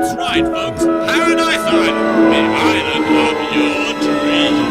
That's right, folks. Paradise Island, the island of your dreams.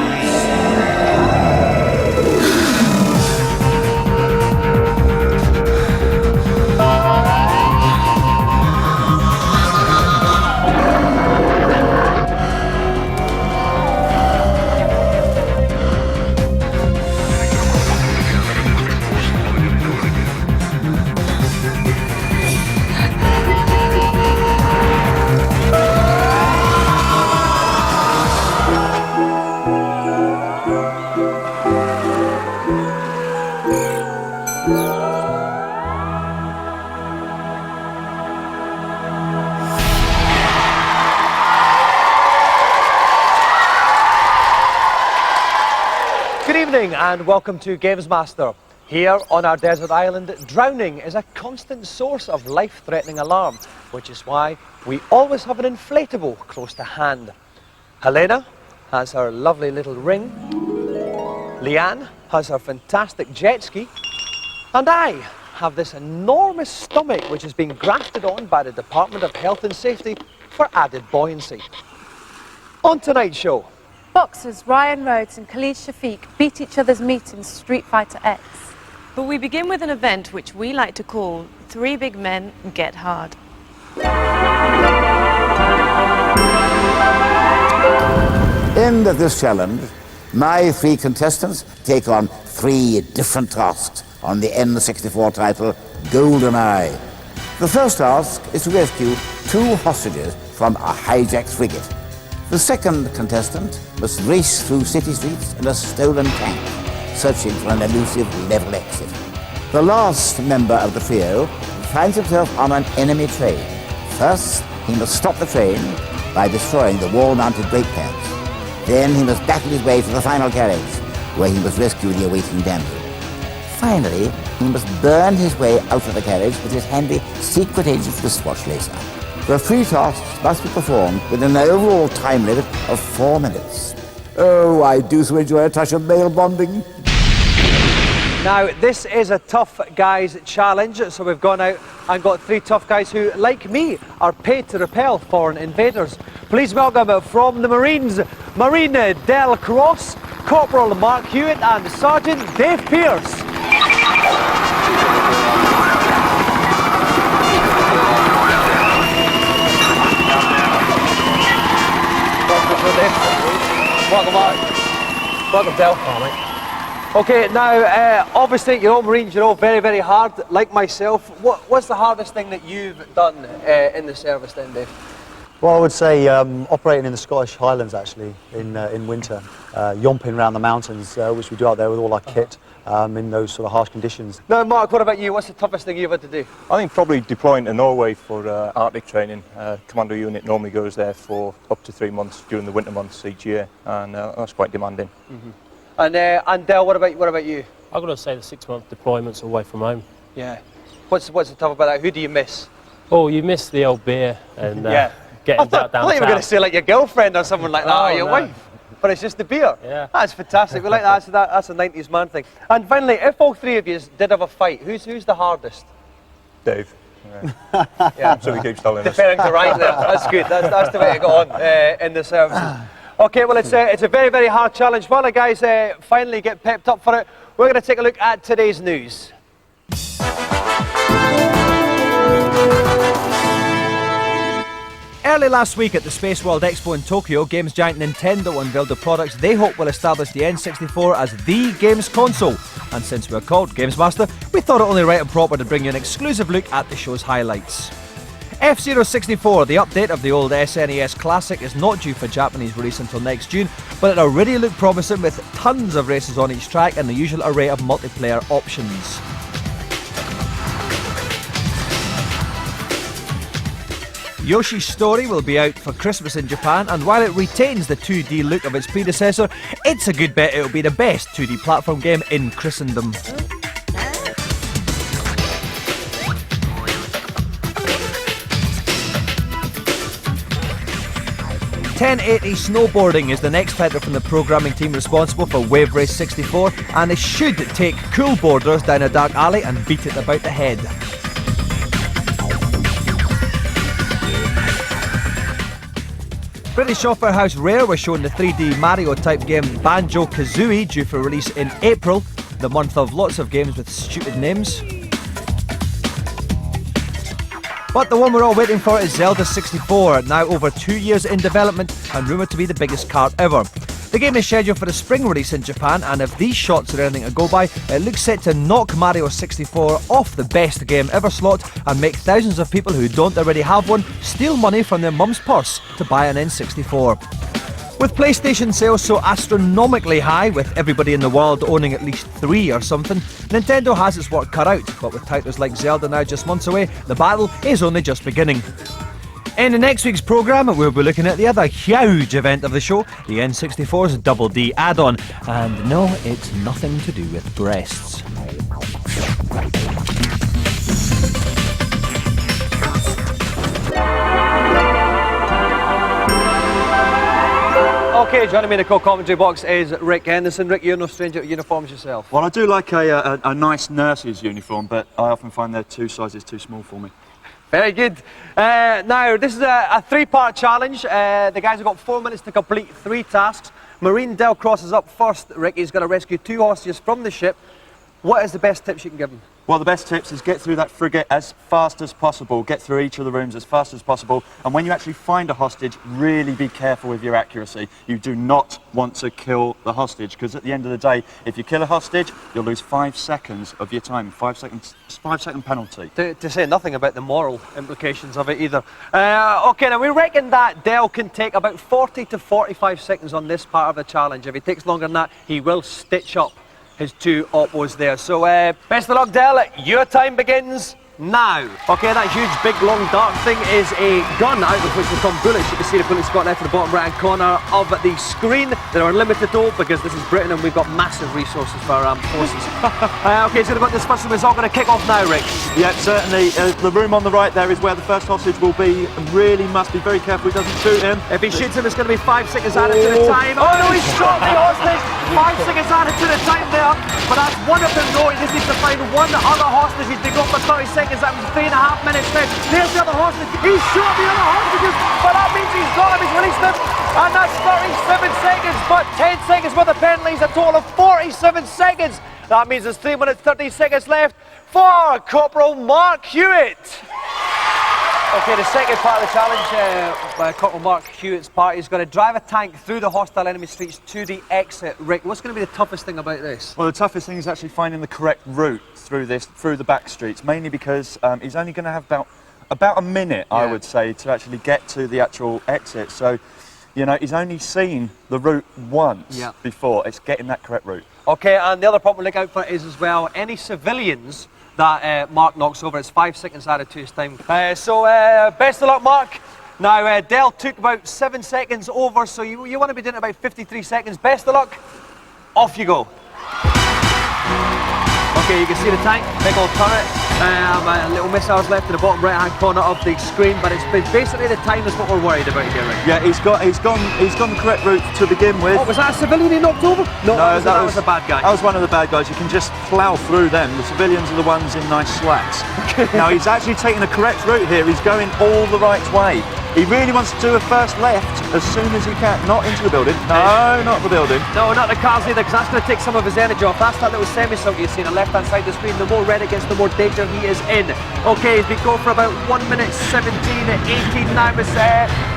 Good evening and welcome to GamesMaster. Here on our desert island, drowning is a constant source of life-threatening alarm, which is why we always have an inflatable close to hand. Helena has her lovely little ring, Leanne has her fantastic jet ski, and I have this enormous stomach which has been grafted on by the Department of Health and Safety for added buoyancy. On tonight's show, boxers Ryan Rhodes and Khalid Shafiq beat each other's meat in Street Fighter X. But we begin with an event which we like to call Three Big Men Get Hard. In this challenge, my three contestants take on three different tasks on the N64 title GoldenEye. The first task is to rescue two hostages from a hijacked frigate. The second contestant must race through city streets in a stolen tank, searching for an elusive level exit. The last member of the trio finds himself on an enemy train. First, he must stop the train by destroying the wall-mounted brake pads. Then he must battle his way to the final carriage, where he must rescue the awaiting damsel. Finally, he must burn his way out of the carriage with his handy secret agent wristwatch laser. The three tasks must be performed within an overall time limit of 4 minutes. Oh, I do so enjoy a touch of male bonding. now this is a tough guys challenge, so we've gone out and got three tough guys who, like me, are paid to repel foreign invaders. Please welcome from the Marines, Marine Del Cross, Corporal Mark Hewitt and Sergeant Dave Pierce. Welcome, Mark. Welcome, Del. Okay, now, obviously, you're all Marines, you're all very, very hard, like myself. What's the hardest thing that you've done in the service then, Dave? Well, I would say operating in the Scottish Highlands, actually, in winter, yomping around the mountains, which we do out there with all our kit in those sort of harsh conditions. Now, Mark, what about you? What's the toughest thing you've had to do? I think probably deploying to Norway for Arctic training. Commando unit normally goes there for up to 3 months during the winter months each year, and that's quite demanding. Mm-hmm. And Del, what about you? I've got to say the 6-month deployments away from home. Yeah. What's the tough about that? Who do you miss? Oh, you miss the old beer and getting down. I thought you were going to say like your girlfriend or someone like that, or your wife. But it's just the beer. Yeah. That's fantastic. We like that. That's a 90s man thing. And finally, if all three of you did have a fight, who's the hardest? Dave. Yeah. So he keeps telling us. Deferring to right there. That's good. That's the way to go on in the services. Okay, well, it's a very, very hard challenge. While the guys finally get pepped up for it, we're going to take a look at today's news. Early last week at the Space World Expo in Tokyo, games giant Nintendo unveiled the products they hope will establish the N64 as the games console. And since we're called GamesMaster, we thought it only right and proper to bring you an exclusive look at the show's highlights. F-064, the update of the old SNES classic, is not due for Japanese release until next June, but it already looked promising with tons of races on each track and the usual array of multiplayer options. Yoshi's Story will be out for Christmas in Japan, and while it retains the 2D look of its predecessor, it's a good bet it'll be the best 2D platform game in Christendom. 1080 Snowboarding is the next title from the programming team responsible for Wave Race 64, and it should take cool boarders down a dark alley and beat it about the head. British software house Rare was showing the 3D Mario-type game Banjo-Kazooie, due for release in April, the month of lots of games with stupid names. But the one we're all waiting for is Zelda 64, now over 2 years in development and rumoured to be the biggest cart ever. The game is scheduled for a spring release in Japan, and if these shots are anything to go by, it looks set to knock Mario 64 off the best game ever slot and make thousands of people who don't already have one steal money from their mum's purse to buy an N64. With PlayStation sales so astronomically high, with everybody in the world owning at least 3 or something, Nintendo has its work cut out, but with titles like Zelda now just months away, the battle is only just beginning. In next week's programme, we'll be looking at the other huge event of the show, the N64's Double D add-on. And no, it's nothing to do with breasts. Okay, joining me in the co-commentary box is Rick Henderson. Rick, you're no stranger to uniforms yourself. Well, I do like a nice nurse's uniform, but I often find they're 2 sizes too small for me. Very good. Now, this is a 3-part challenge. The guys have got 4 minutes to complete 3 tasks. Marine Delcross is up first. Rick, he's got to rescue 2 hostages from the ship. What is the best tips you can give him? Well, the best tips is get through that frigate as fast as possible, get through each of the rooms as fast as possible, and when you actually find a hostage, really be careful with your accuracy. You do not want to kill the hostage, because at the end of the day, if you kill a hostage, you'll lose 5 seconds of your time. 5 seconds, 5-second penalty. To say nothing about the moral implications of it either. Okay, now we reckon that Del can take about 40 to 45 seconds on this part of the challenge. If he takes longer than that, he will stitch up his 2 oppos there. So best of luck, Del. Your time begins now. Okay, that huge big long dark thing is a gun out of which will come bullets. You can see the bullets got left in the bottom right hand corner of the screen. They're unlimited though, because this is Britain and we've got massive resources for our armed forces. Okay, so we've got this first one. It's all going to kick off now, Rick. Yeah, certainly. The room on the right there is where the first hostage will be. Really must be very careful he doesn't shoot him. If he shoots him, it's going to be 5 seconds added to the time. Oh no, he shot the hostage! 5 seconds added to the time there. But that's one of them. No, he just needs to find one other hostage. He's been gone for 30 seconds. That was 3.5 minutes left. There's the other hostage. He shot the other hostages, but that means he's got him. He's released them. And that's 37 seconds, but 10 seconds with the penalties, a total of 47 seconds. That means there's 3 minutes, 30 seconds left for Corporal Mark Hewitt. Okay, the second part of the challenge, by Corporal Mark Hewitt's part, he's going to drive a tank through the hostile enemy streets to the exit. Rick, what's going to be the toughest thing about this? Well, the toughest thing is actually finding the correct route through the back streets, mainly because he's only going to have about a minute, I would say, to actually get to the actual exit. So, you know, he's only seen the route once before. It's getting that correct route. Okay, and the other problem to look out for is as well, any civilians that Mark knocks over, it's 5 seconds added to his time. So best of luck, Mark. Now, Del took about 7 seconds over, so you want to be doing about 53 seconds. Best of luck. Off you go. Okay, you can see the tank, big old turret. Little missiles left in the bottom right-hand corner of the screen, but it's basically the time is what we're worried about here, right? Yeah, he's gone the correct route to begin with. Oh, was that a civilian he knocked over? No, that was a bad guy. That was one of the bad guys. You can just plough through them. The civilians are the ones in nice slacks. Now, he's actually taking the correct route here. He's going all the right way. He really wants to do a first left as soon as he can. Not into the building. No, not the building. No, not the cars either, because that's going to take some of his energy off. That's that little semicircle you see on the left-hand side of the screen. The more red it gets, the more danger he is in. Okay, he's been going for about 1 minute 17, 18 now. It's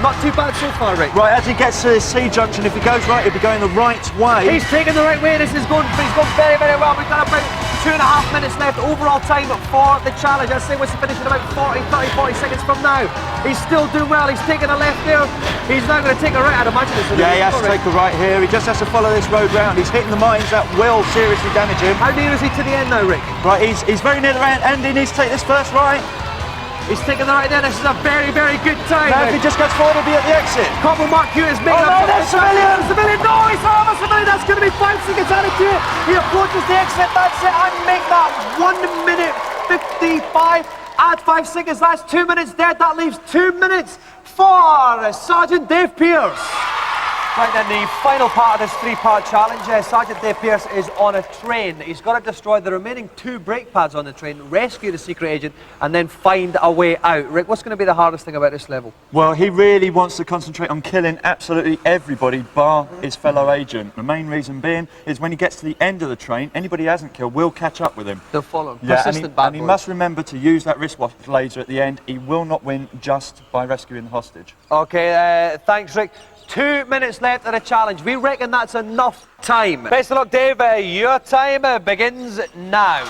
not too bad so far, Rick. Right, as he gets to the C junction, if he goes right, he'll be going the right way. He's taking the right way. He's gone very, very well. We've got about 2.5 minutes left overall time for the challenge. I'd say once he finishes in about 40 seconds from now. He's still doing well. He's taking a left there. He's now going to take a right. I'd imagine it's he has to take a right here. He just has to follow this road round. He's hitting the mines that will seriously damage him. How near is he to the end now, Rick? Right, he's very near the end, and he needs to take this first right. He's taking the right there. This is a very, very good time. Now, if he just goes forward, he'll be at the exit. Corporal Mark Hewitt is making no, that's civilian! Civilian! No, he's not a civilian. That's going to be 5 seconds added to it. He approaches the exit. That's it. And make that 1 minute 55. Add 5 seconds. That's 2 minutes dead. That leaves 2 minutes for Sergeant Dave Pierce. Right then, the final part of this three-part challenge, Sergeant Dave Pearce is on a train. He's got to destroy the remaining 2 brake pads on the train, rescue the secret agent, and then find a way out. Rick, what's going to be the hardest thing about this level? Well, he really wants to concentrate on killing absolutely everybody bar his fellow agent. The main reason being is when he gets to the end of the train, anybody he hasn't killed will catch up with him. They'll follow him. Yeah, Persistent bad and he boys. must remember to use that wristwatch laser at the end. He will not win just by rescuing the hostage. Okay, thanks, Rick. 2 minutes left of the challenge. We reckon that's enough time. Best of luck, Dave. Your time begins now.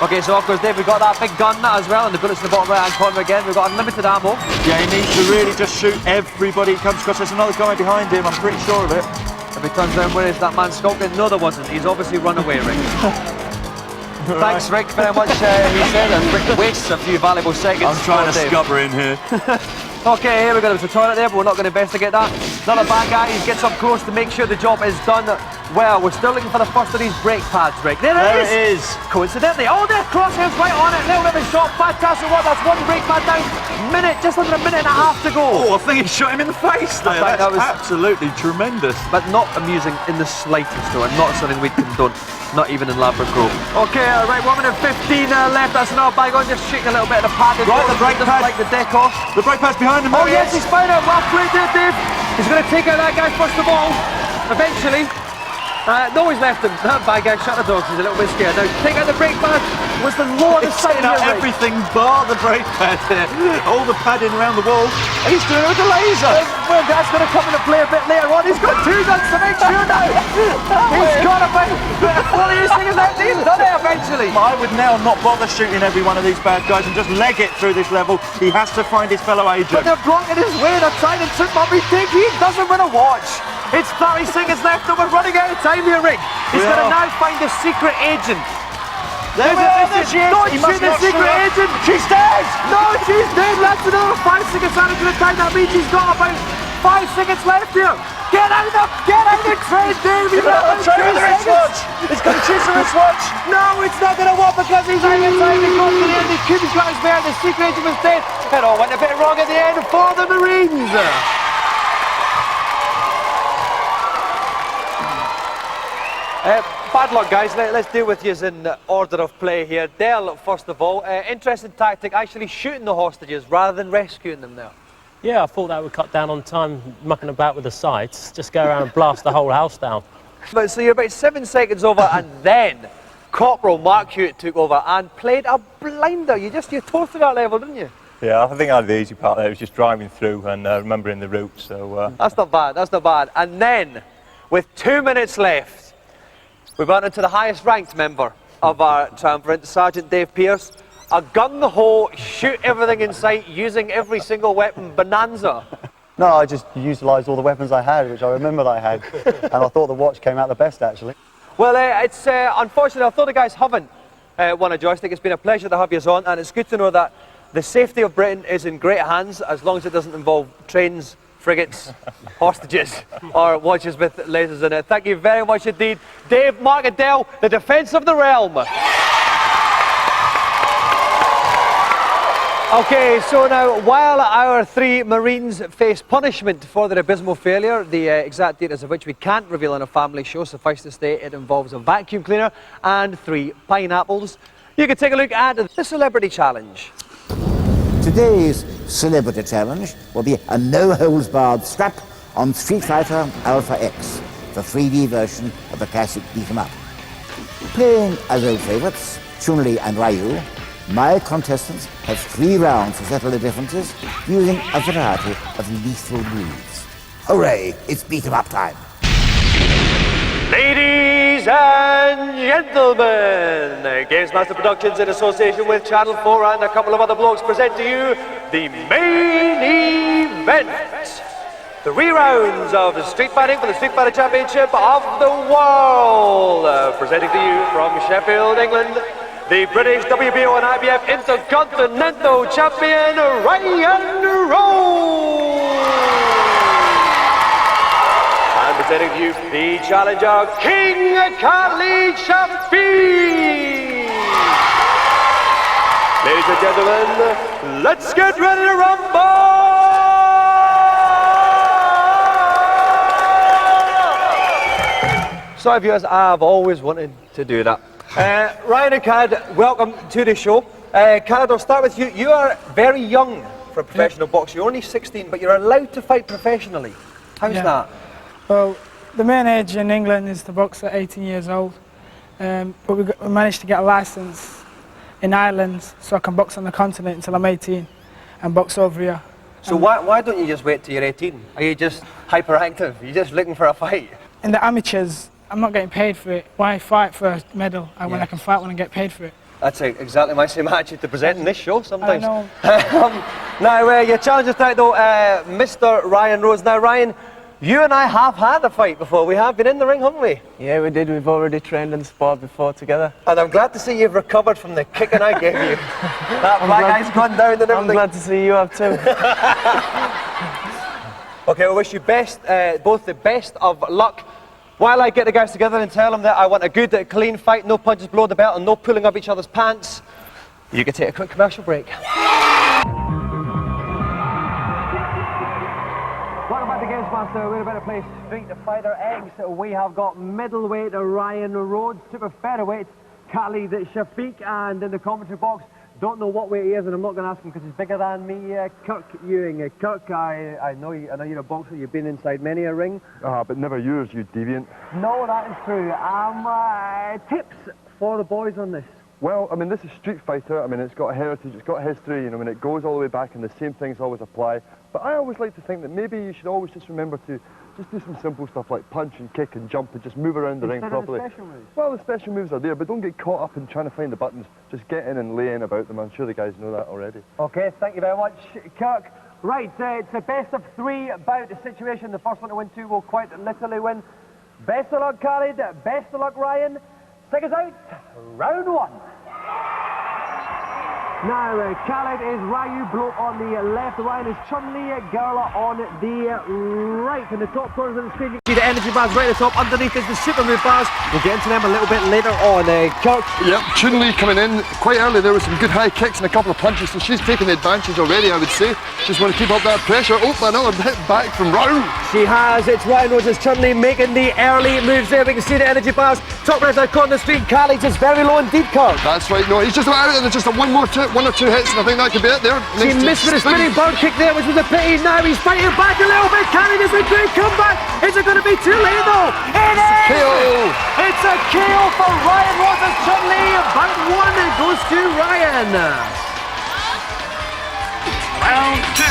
Okay, so of course, Dave, we've got that big gun as well, and the bullets in the bottom right-hand corner again. We've got unlimited ammo. Yeah, he needs to really just shoot everybody he comes across. There's another guy behind him, I'm pretty sure of it. If he turns around, where is that man skulking? No, there wasn't. He's obviously run away, Rick. Thanks, Rick, very much. He said that Rick wastes a few valuable seconds. I'm trying to scupper in here. Okay, here we go. There's a toilet there, but we're not going to investigate that. Another bad guy. He gets up close to make sure the job is done well. We're still looking for the first of these brake pads, Rick. There it is. Coincidentally. Oh, there, crosshairs right on it. Little bit of a shot. Fantastic work. That's 1 brake pad down. Just under a minute and a half to go. Oh, I think he shot him in the face there. That's absolutely tremendous. But not amusing in the slightest, though, and not something we'd condone. Not even in Ladbroke Grove. Okay, right, 1 minute 15 left. That's another bag on. Just shaking a little bit of the pad. Right, the brake pad. Like the deck off. The brake pad's behind him. Oh, yes, he's found it. Well played there, Dave. He's going to take out that guy first of all. Eventually. No, he's left him. That bad guy shut the doors. He's a little bit scared. Now, take out the brake pad. Was the lower the side of everything bar the brake pad there. All the padding around the wall. And he's doing it with a laser. Well, that's going to come into play a bit later on. He's got 2 guns to make sure now. He's got a bit. Well, he's thinking that he's done it eventually. I would now not bother shooting every one of these bad guys and just leg it through this level. He has to find his fellow agent. But they're blocking his way. They're trying to trip him. He doesn't want to watch. It's 30 seconds left and we're running out of time here, Rick. He's going to now find the secret agent. There she is. Don't shoot the secret agent. She's dead. No, she's dead. That's another 5 seconds added to the time. That means he's got about 5 seconds left here. Get out of the train, Dave. He's got 2 seconds. He's going to choose the wristwatch. No, it's not going to work because he's out of time. He's got to the end. The cube has got his bear. The secret agent was dead. It all went a bit wrong at the end for the Marines. Bad luck, guys. Let's deal with you in order of play here. Dell, first of all, interesting tactic, actually shooting the hostages rather than rescuing them now. Yeah, I thought that would cut down on time mucking about with the sights. Just go around and blast the whole house down. But so you're about 7 seconds over, and then Corporal Mark Hewitt took over and played a blinder. You tore through that level, didn't you? Yeah, I think I had the easy part there. It was just driving through and remembering the route. So that's not bad. That's not bad. And then, with 2 minutes left, we've gone into the highest ranked member of our triumvirate, Sergeant Dave Pearce. A gung-ho, shoot everything in sight, using every single weapon bonanza. No, I just utilised all the weapons I had, which I remember that I had. And I thought the watch came out the best, actually. Well, it's unfortunate, although the guys haven't won a joystick, it's been a pleasure to have you on, and it's good to know that the safety of Britain is in great hands, as long as it doesn't involve trains, frigates, hostages, or watches with lasers in it. Thank you very much indeed. Dave, Mark and Dell, the defence of the realm. Okay, so now, while our 3 Marines face punishment for their abysmal failure, the exact details of which we can't reveal on a family show, suffice to say it involves a vacuum cleaner and 3 pineapples, you can take a look at the Celebrity Challenge. Today's Celebrity Challenge will be a no-holds-barred strap on Street Fighter Alpha X, the 3D version of the classic beat-em-up. Playing as old favourites, Chun-Li and Ryu, my contestants have 3 rounds to settle the differences using a variety of lethal moves. Hooray, it's beat-em-up time. Ladies and gentlemen, GamesMaster Productions in association with Channel 4 and a couple of other blogs present to you the main event. 3 rounds of street fighting for the Street Fighter Championship of the world. Presenting to you from Sheffield, England, the British WBO and IBF Intercontinental Champion, Ryan Rhodes. And presenting to you the challenger, King Khalid Shafiq. Ladies and gentlemen, let's get ready to rumble! Sorry viewers, I've always wanted to do that. Ryan and Khalid, welcome to the show. Khalid, I'll start with you. You are very young for a professional boxer. You're only 16, but you're allowed to fight professionally. How's that? Well, the main age in England is to box at 18 years old. But we managed to get a licence in Ireland so I can box on the continent until I'm 18 and box over here. So why don't you just wait till you're 18? Are you just hyperactive? You're just looking for a fight? In the amateurs, I'm not getting paid for it. Why fight for a medal when I can fight when I get paid for it? That's exactly my same attitude to presenting this show sometimes. I know. Now, your challenger tonight though, Mr. Ryan Rhodes. Now Ryan, you and I have had a fight before. We have been in the ring, haven't we? Yeah, we did. We've already trained and sparred before together. And I'm glad to see you've recovered from the kicking I gave you. That black eye's gone down and everything. I'm glad to see you have too. Okay, I wish you both the best of luck. While I get the guys together and tell them that I want a good, clean fight, no punches below the belt and no pulling up each other's pants, you can take a quick commercial break. Welcome back to GamesMaster. We're about to play Street Fighter X. We have got middleweight Ryan Rhodes, super featherweight Khalid Shafiq, and in the commentary box, don't know what weight he is, and I'm not going to ask him because he's bigger than me, Kirk Ewing. Kirk, I know you're a boxer, you've been inside many a ring. But never yours, you deviant. No, that is true. Tips for the boys on this? Well, I mean, this is Street Fighter. I mean, it's got a heritage, it's got history, you know, I mean, it goes all the way back and the same things always apply. But I always like to think that maybe you should always just remember to just do some simple stuff like punch and kick and jump and just move around the ring properly. The special moves? Well, the special moves are there, but don't get caught up in trying to find the buttons. Just get in and lay in about them. I'm sure the guys know that already. Okay, thank you very much, Kirk. Right, it's a best of 3 bout situation. The first one to win 2 will quite literally win. Best of luck, Khalid. Best of luck, Ryan. Stick us out. Round 1. Now, Khalid is Ryu, bloke on the left. Ryan is Chun-Li, girl on the right. In the top corners of the screen, you can see the energy bars right at the top. Underneath is the super move bars. We'll get into them a little bit later on. Kirk? Yep, Chun-Li coming in quite early. There were some good high kicks and a couple of punches, so she's taking the advantage already, I would say. Just want to keep up that pressure. Oh, another hit back from Ryu. She has. It's Ryan Rhodes' Chun-Li making the early moves there. We can see the energy bars. Top right side corner of the screen. Khalid's is very low indeed, Kirk. That's right. No, he's just about out, and there's just one or two hits, and I think that could be it there. She missed with a spinning bird kick there, which was a pity. Now he's fighting back a little bit. Khalid is a great comeback. Is it going to be too late though? It is! KO! It's a KO for Ryan Rhodes' Chun-Li. Bout 1 goes to Ryan. Round 2.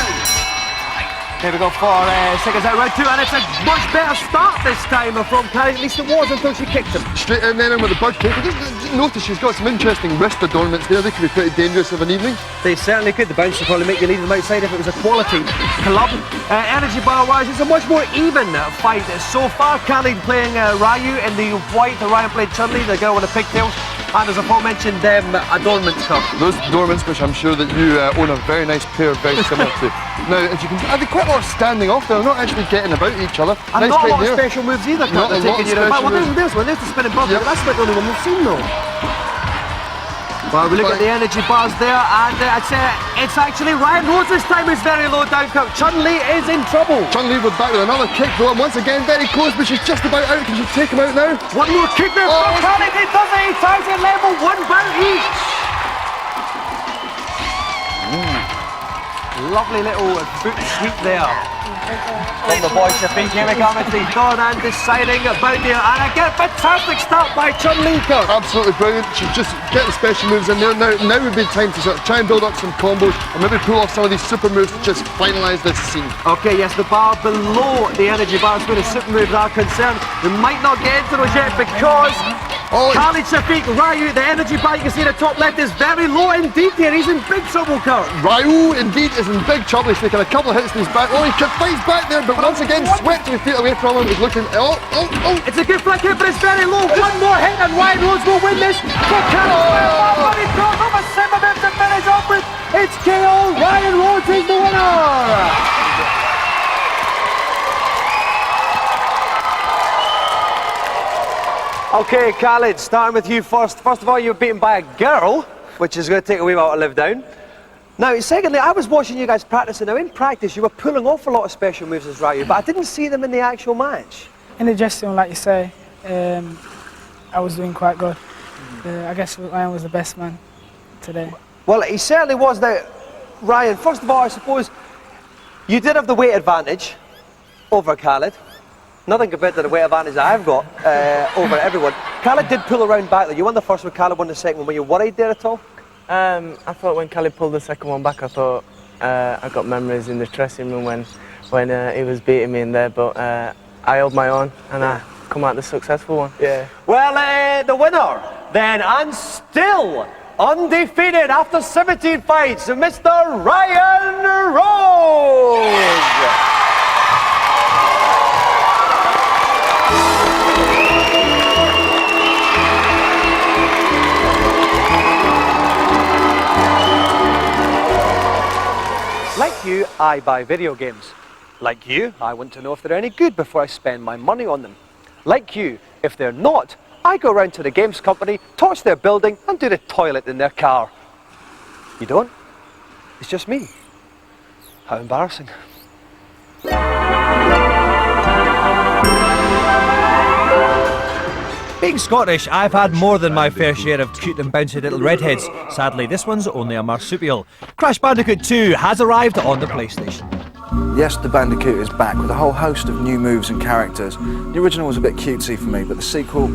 Here we go for seconds out, round 2, and it's a much better start this time from Khalid. At least it was until she kicked him. Straight in then with the bird kick. Just notice she's got some interesting wrist adornments there. They could be pretty dangerous of an evening. They certainly could. The bounce would probably make you leave them outside if it was a quality club. Energy bar wise, it's a much more even fight so far. Khalid playing Ryu in the white, Ryan played Chun-Li, the girl with the pigtails. And as aforementioned, adornments come. Those adornments, which I'm sure that you own a very nice pair, very similar to. Now, if you can, I think quite a lot of standing off there, not actually getting about each other. And nice not a lot there. of special moves either, Not a lot of special moves. There's one, there's the spinning bird, Yep. but that's about the only one we've seen though. Well, we look at the energy bars there, and I'd say it's actually Ryan Rhodes this time is very low down. Chun-Li is in trouble. Chun-Li would back with another kick, though, and once again very close, but she's just about out. Can she take him out now? One more kick there for Khalid. He does it. He ties it level, 1 bout each. Lovely little boot sweep there from the boy Shafiq. Here we come, it's the dawn and deciding about there, and again fantastic start by Chun-Li. Absolutely brilliant. She's just get the special moves in there. Now would be time to sort of try and build up some combos and maybe pull off some of these super moves to just finalise this scene. Okay, yes, the bar below the energy bar is where the super moves are concerned. We might not get into those yet because Khalid Shafiq, Ryu, the energy bar you can see in the top left is very low indeed here. He's in big trouble, Kurt. Ryu indeed is in big trouble. He's taking a couple of hits in his back. Oh, he fights back there, but once again swept his feet away from him. He's looking. Oh. It's a good flank hit, but it's very low. One more hit and Ryan Rhodes will win this. For Khalid, he throws over 7 minutes to finish off with. It's KO. Ryan Rhodes is the winner. Okay, Khalid, starting with you first. First of all, you were beaten by a girl, which is going to take a wee while to live down. Now, secondly, I was watching you guys practicing. Now, in practice, you were pulling off a lot of special moves as Ryu, but I didn't see them in the actual match. In the dressing room, like you say, I was doing quite good. I guess Ryan was the best man today. Well, he certainly was there. Ryan, first of all, I suppose you did have the weight advantage over Khalid. Nothing compared to the weight advantage I've got over everyone. Khalid did pull around back there. You won the first one, Khalid won the second one. Were you worried there at all? I thought when Khalid pulled the second one back, I thought I got memories in the dressing room when he was beating me in there, but I held my own and I come out the successful one. Yeah. Well, the winner then, and still undefeated after 17 fights, Mr. Ryan Rhodes. Like you, I buy video games. Like you, I want to know if they're any good before I spend my money on them. Like you, if they're not, I go around to the games company, torch their building and do the toilet in their car. You don't? It's just me. How embarrassing. Being Scottish, I've had more than my fair share of cute and bouncy little redheads. Sadly, this one's only a marsupial. Crash Bandicoot 2 has arrived on the PlayStation. Yes, the Bandicoot is back with a whole host of new moves and characters. The original was a bit cutesy for me, but the sequel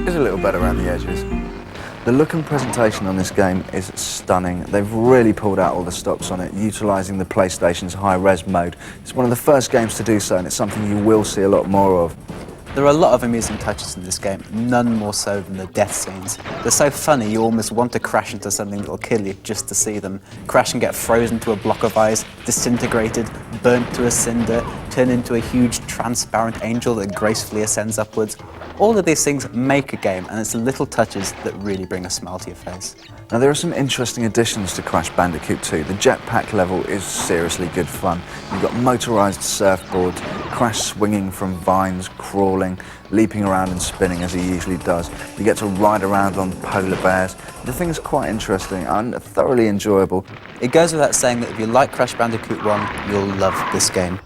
is a little better around the edges. The look and presentation on this game is stunning. They've really pulled out all the stops on it, utilising the PlayStation's high-res mode. It's one of the first games to do so, and it's something you will see a lot more of. There are a lot of amusing touches in this game, none more so than the death scenes. They're so funny you almost want to crash into something that'll kill you just to see them. Crash and get frozen to a block of ice, disintegrated, burnt to a cinder, turn into a huge transparent angel that gracefully ascends upwards. All of these things make a game, and it's the little touches that really bring a smile to your face. Now there are some interesting additions to Crash Bandicoot 2. The jetpack level is seriously good fun. You've got motorised surfboards, Crash swinging from vines, crawling, leaping around and spinning as he usually does. You get to ride around on polar bears. The thing's quite interesting and thoroughly enjoyable. It goes without saying that if you like Crash Bandicoot 1, you'll love this game.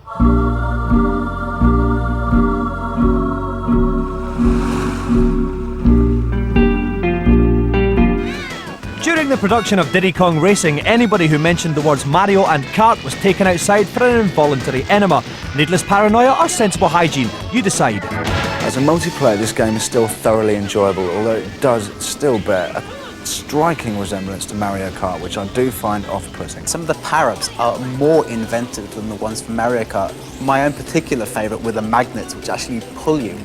During the production of Diddy Kong Racing, anybody who mentioned the words Mario and Kart was taken outside for an involuntary enema. Needless paranoia or sensible hygiene? You decide. As a multiplayer, this game is still thoroughly enjoyable, although it does still bear a striking resemblance to Mario Kart, which I do find off-putting. Some of the power-ups are more inventive than the ones from Mario Kart. My own particular favourite were the magnets, which actually pull you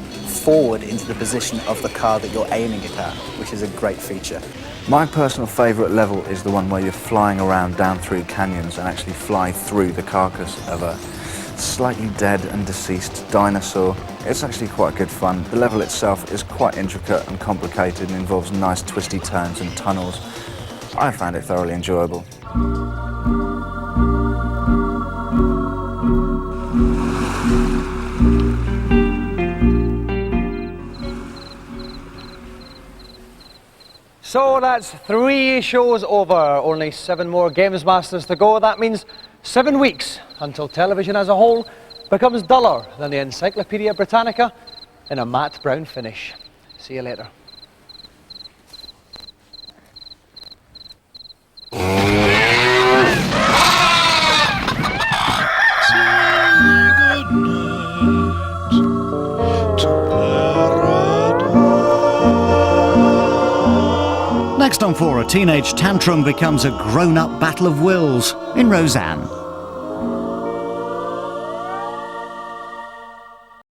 forward into the position of the car that you're aiming it at, which is a great feature. My personal favourite level is the one where you're flying around down through canyons and actually fly through the carcass of a slightly dead and deceased dinosaur. It's actually quite good fun. The level itself is quite intricate and complicated and involves nice twisty turns and tunnels. I found it thoroughly enjoyable. So that's 3 shows over, only 7 more GamesMasters to go. That means 7 weeks until television as a whole becomes duller than the Encyclopedia Britannica in a matte brown finish. See you later. Next on 4, a teenage tantrum becomes a grown-up battle of wills in Roseanne.